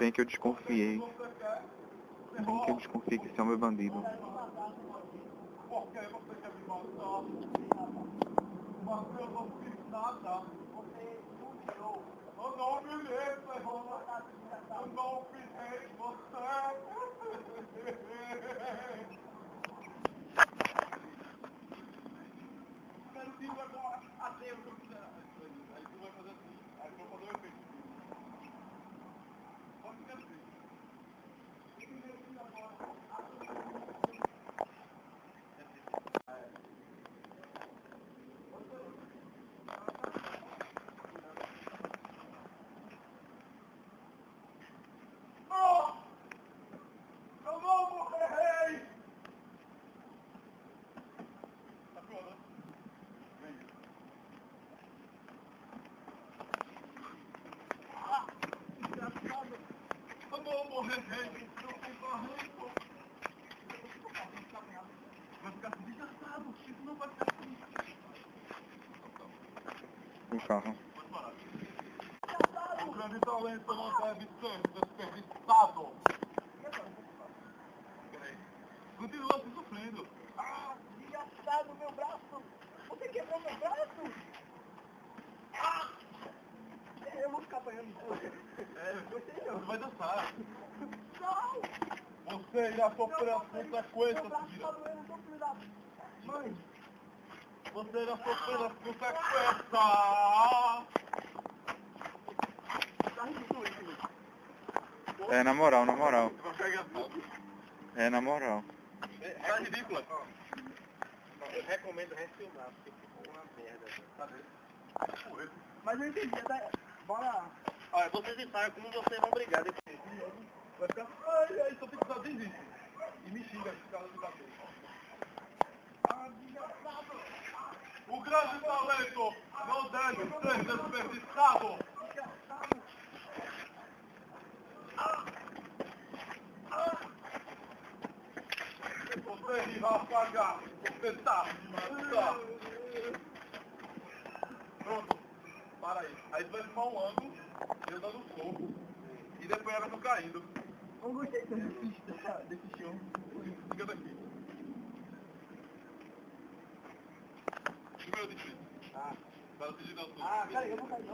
Bem que eu desconfiei. Bem que eu desconfiei que esse homem é bandido. Porque você quer me matar? Mas eu não fiz nada. Você não tirou. Eu não humilhei, Serrona. Eu não humilhei você. Quero que eu agora adeus o que eu quiser. Aí tu vai fazer assim. Aí tu vai fazer o efeito. Só que quer dizer. Eu não morrerei! Tá piorando? Vem. Desgraçado! Eu não morrerei! Eu tô correndo! Vai ficar assim, desgraçado! Isso não vai ser assim! O carro. O grande talento não deve ser desperdiçado! Peraí. Continua se sofrendo! Ah, desgraçado, meu braço! Você quebrou meu braço? Ah! Eu vou ficar apanhando. Você não. Você vai dançar. Não! Você irá sofrer as consequências, filha. Tá doendo, seu filho da mãe. Você irá sofrer as consequências. Tá ridículo isso, É na moral, na moral. Você vai ficar engraçado. É na moral. Tá ridícula. Eu recomendo refilmar, porque ficou uma merda. Cadê? Mas eu entendi, tá? Bora. Olha, vocês ensaiam como vocês vão brigar depois. Vai ficar. Ai, ai, só tem que usar desiste. E me xinga por causa do cabelo. Ah, desgraçado! O grande talento não deve ser desperdiçado! Desgraçado! Você irá pagar por tentar me matar! Pronto, para aí. Aí tu vai filmar um ângulo, eu dando um soco, e depois ela não caindo. Eu gostei tanto desse show. Fica daqui. Número de frente. Ah. Para te dar o soco. Ah, cara, eu vou cair.